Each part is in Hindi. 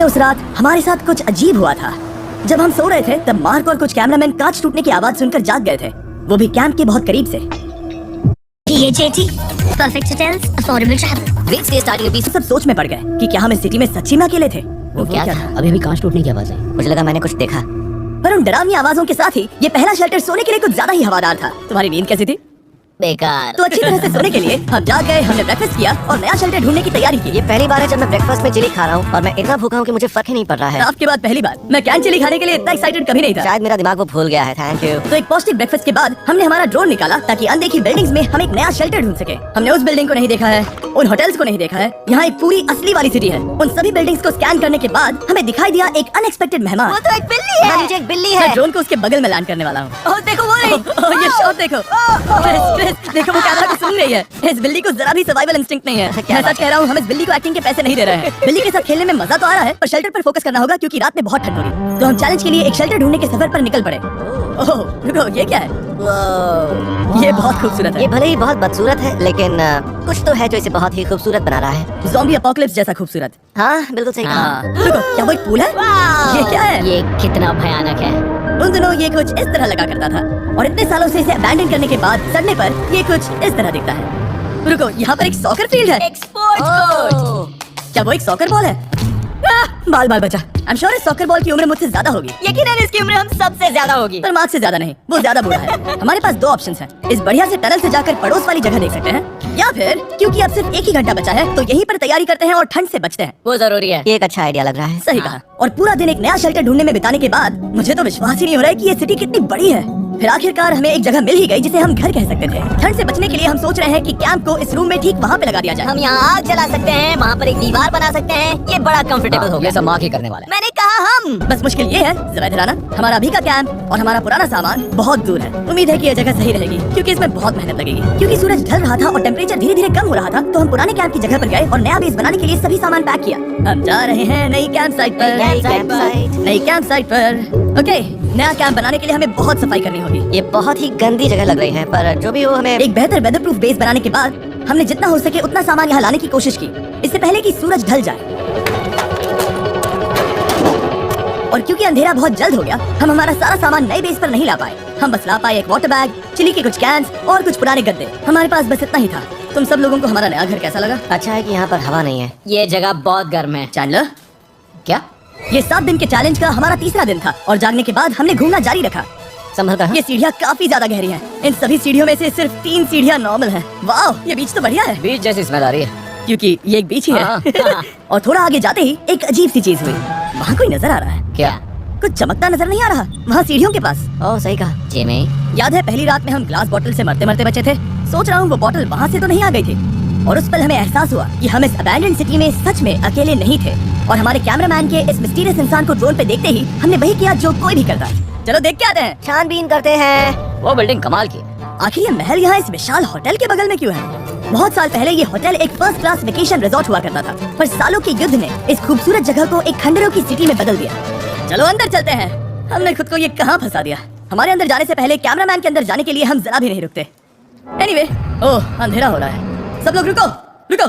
उस रात हमारे साथ कुछ अजीब हुआ था। जब हम सो रहे थे तब मार्क और कुछ कैमरामैन कांच टूटने की आवाज सुनकर जाग गए थे, वो भी कैंप के बहुत करीब से। Perfect hotels, affordable travel. Great stay starting at सब सोच में पड़ गए कि क्या हम इस सिटी में सच्ची में अकेले थे। वो क्या था? अभी भी कांच टूटने की आवाज है। मुझे लगा मैंने कुछ देखा। पर उन डरावनी आवाजों के साथ ही ये पहला शेल्टर सोने के लिए कुछ ज्यादा ही हवादार था। तुम्हारी नींद कैसी थी? बेकार। तो अच्छी तरह से सोने के लिए हम जाग गए, हमने ब्रेकफास्ट किया और नया शेल्टर ढूंढने की तैयारी की। ये पहली बार है जब मैं ब्रेकफास्ट में चिली खा रहा हूँ और मैं इतना भूखा हूँ कि मुझे फर्क ही नहीं पड़ रहा है। आपके बाद पहली बार मैं कैन चिली खाने के लिए इतना एक्साइटेड कभी नहीं था। शायद मेरा दिमाग वो भूल गया है। Thank you. तो एक पौष्टिक ब्रेकफास्ट के बाद हमने हमारा ड्रोन निकाला ताकि अनदेखी बिल्डिंग्स में हम एक नया शेल्टर ढूंढ सके। हमने उस बिल्डिंग को नहीं देखा है, उन होटल्स को नहीं देखा है, यहाँ एक पूरी असली वाली सिटी है। उन सभी बिल्डिंग्स को स्कैन करने के बाद हमें दिखाई दिया एक अनएक्सपेक्टेड मेहमान। वो तो एक बिल्ली है। नीचे एक बिल्ली है। मैं ड्रोन को उसके बगल में लैंड करने वाला हूँ। देखो वो रही। ये शॉट देखो। क्रिस, देखो वो कैमरा को सूंघ रही है। इस बिल्ली को जरा भी सर्वाइवल इंस्टिंक्ट नहीं है। मैं सच कह रहा हूँ, हम इस बिल्ली को एक्टिंग के पैसे नहीं दे रहे हैं। बिल्ली के साथ खेलने में मजा तो आ रहा है, पर शेल्टर पर फोकस करना होगा क्योंकि रात में बहुत ठंड होगी। तो हम चैलेंज के लिए एक शेल्टर ढूंढने के सफर पर निकल पड़े। ओह रुको, ये क्या है? ये बहुत खूबसूरत है। ये भले ही बहुत बदसूरत है, लेकिन कुछ तो है जो इसे बहुत ही खूबसूरत बना रहा है। ज़ॉम्बी अपोकलिप्स जैसा खूबसूरत। हाँ बिल्कुल सही कहा। रुको, क्या वो एक पूल है? ये क्या है? ये कितना भयानक है। उन दिनों ये कुछ इस तरह लगा करता था और इतने सालों से इसे अबैंडन करने के बाद सड़ने पर ये कुछ इस तरह दिखता है। रुको, यहाँ पर एक सॉकर फील्ड है। क्या वो एक सॉकर बॉल है? बाल बाल बचा। I'm sure इस सॉकर बॉल की उम्र मुझसे ज्यादा होगी। यकीनन इसकी उम्र हम सबसे ज्यादा होगी। पर मार्क से ज्यादा नहीं, वो ज्यादा बूढ़ा है। हमारे पास दो ऑप्शंस हैं। इस बढ़िया से टनल से जाकर पड़ोस वाली जगह देख सकते हैं, या फिर क्योंकि अब सिर्फ एक ही घंटा बचा है तो यहीं पर तैयारी करते हैं और ठंड से बचते हैं। वो जरूरी है। ये एक अच्छा आइडिया लग रहा है। सही कहा। और पूरा दिन एक नया शेल्टर ढूंढने में बिताने के बाद मुझे तो विश्वास ही नहीं हो रहा है कि ये सिटी कितनी बड़ी है। फिर आखिरकार हमें एक जगह मिल ही गई जिसे हम घर कह सकते थे। ठंड से बचने के लिए हम सोच रहे हैं कि कैंप को इस रूम में ठीक वहाँ पे लगा दिया जाए। हम यहाँ आग जला सकते हैं, वहाँ पर एक दीवार बना सकते हैं। ये बड़ा कंफर्टेबल होगा। ये सब मार्क ही करने वाला है। मैंने कहा हम। बस मुश्किल ये है ज़रा आना, हमारा अभी का कैंप और हमारा पुराना सामान बहुत दूर है। उम्मीद है कि यह जगह सही रहेगी क्योंकि इसमें बहुत मेहनत लगेगी। क्योंकि सूरज ढल रहा था और टेम्परेचर धीरे धीरे कम हो रहा था, तो हम पुराने कैंप की जगह पर गए और नया बेस बनाने के लिए सभी सामान पैक किया। हम जा रहे हैं नई कैंप साइट पर। नई कैंप साइट पर। ओके, नया कैंप बनाने के लिए हमें बहुत सफाई करनी होगी। ये बहुत ही गंदी जगह लग रही है, पर जो भी हो हमें एक बेहतर वेदर प्रूफ बेस बनाने के बाद हमने जितना हो सके उतना सामान यहाँ लाने की कोशिश की, इससे पहले कि सूरज ढल जाए। और क्योंकि अंधेरा बहुत जल्द हो गया, हम हमारा सारा सामान नए बेस पर नहीं ला पाए। हम बस ला पाए एक वाटर बैग, चिली के कुछ कैंस और कुछ पुराने गद्दे। हमारे पास बस इतना ही था। तुम सब लोगों को हमारा नया घर कैसा लगा? अच्छा है कि यहाँ पर हवा नहीं है। ये जगह बहुत गर्म है। चैंडलर, क्या? ये 7 दिन के चैलेंज का हमारा तीसरा दिन था और जागने के बाद हमने घूमना जारी रखा। संभल कर। ये सीढ़ियाँ काफी ज्यादा गहरी हैं। इन सभी सीढ़ियों में से सिर्फ 3 सीढ़ियाँ नॉर्मल हैं। वाह, ये बीच तो बढ़िया है। बीच जैसी स्मेल आ रही है क्योंकि ये एक बीच ही है। और थोड़ा आगे जाते ही एक अजीब सी चीज हुई। वहाँ कोई नजर आ रहा है। क्या? कुछ चमकता नजर नहीं आ रहा वहाँ सीढ़ियों के पास। ओह सही कहा। जिमी, याद है पहली रात में हम ग्लास बोतल से मरते मरते बचे थे? सोच रहा हूँ वो बोतल वहाँ से तो नहीं आ गई थी। और उस पल हमें एहसास हुआ कि हम इस अबैंडन्ड सिटी में सच में अकेले नहीं थे। और हमारे कैमरामैन के इस मिस्टीरियस इंसान को ड्रोन पे देखते ही हमने वही किया जो कोई भी करता है। चलो देख के आते हैं। छानबीन करते हैं। वो बिल्डिंग कमाल की। आखिर ये महल यहाँ इस विशाल होटल के बगल में क्यों है? बहुत साल पहले ये होटल एक फर्स्ट क्लास वेकेशन रिजॉर्ट हुआ करता था, पर सालों के युद्ध ने इस खूबसूरत जगह को एक खंडरों की सिटी में बदल दिया। चलो अंदर चलते हैं। हमने खुद को ये कहाँ फंसा दिया। हमारे अंदर जाने से पहले कैमरामैन के अंदर जाने के लिए हम जरा भी नहीं रुकते। एनीवे, ओह अंधेरा हो रहा है। सब लोग रुको रुको,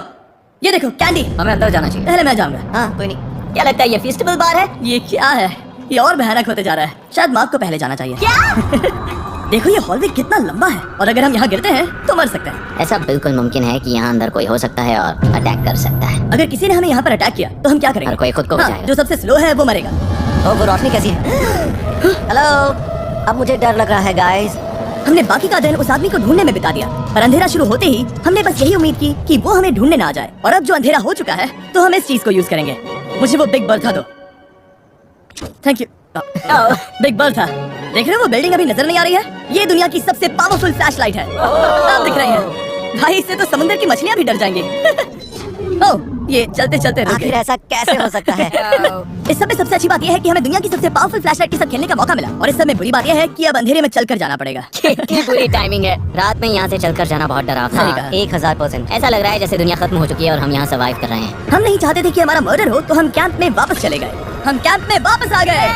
ये देखो कैंडी। हमें अंदर जाना चाहिए। पहले मैं जाऊंगा। हाँ कोई नहीं। क्या लगता है ये फेस्टिवल बार है? ये क्या है? ये और भयानक होते जा रहा है। शायद मार्क को पहले जाना चाहिए। क्या? देखो ये हॉलवे कितना लंबा है और अगर हम यहाँ गिरते हैं तो मर सकते हैं। ऐसा बिल्कुल मुमकिन है कि यहाँ अंदर कोई हो सकता है और अटैक कर सकता है। अगर किसी ने हमें यहाँ पर अटैक किया तो हम क्या करेंगे? हर कोई खुद को बचाएगा। जो सबसे स्लो है वो मरेगा। ओह वो रोशनी कैसी है? हेलो, अब मुझे डर लग रहा है गाइस। हमने बाकी का दिन उस आदमी को ढूंढने में बिता दिया, पर अंधेरा शुरू होते ही हमने बस यही उम्मीद की कि वो हमें ढूंढने ना आ जाए। और अब जो अंधेरा हो चुका है तो हम इस चीज को यूज करेंगे। मुझे वो बिग बर्थ था दो। Thank you. बिग बर्थ था। देख रहे हो वो बिल्डिंग अभी नजर नहीं आ रही है? ये दुनिया की सबसे पावरफुल फ्लैश लाइट है। आप दिख रही है भाई, इससे तो समुद्र की मछलियाँ भी डर जाएंगी। ओह ये चलते चलते रुक आखिर गए। ऐसा कैसे हो सकता है? इस सब में सबसे अच्छी बात यह है कि हमें दुनिया की सबसे पावरफुल फ्लैशलाइट के साथ खेलने का मौका मिला। और इस सब में बुरी बात यह है कि अब अंधेरे में चलकर जाना पड़ेगा। कितनी बुरी टाइमिंग है। रात में यहाँ से चलकर जाना बहुत डरावना सही है। कहा। 1000%। ऐसा लग रहा है जैसे दुनिया खत्म हो चुकी है और हम यहाँ सर्वाइव कर रहे हैं। हम नहीं चाहते थे कि हमारा मर्डर हो, तो हम कैंप में वापस चले गए। हम कैंप में वापस आ गए।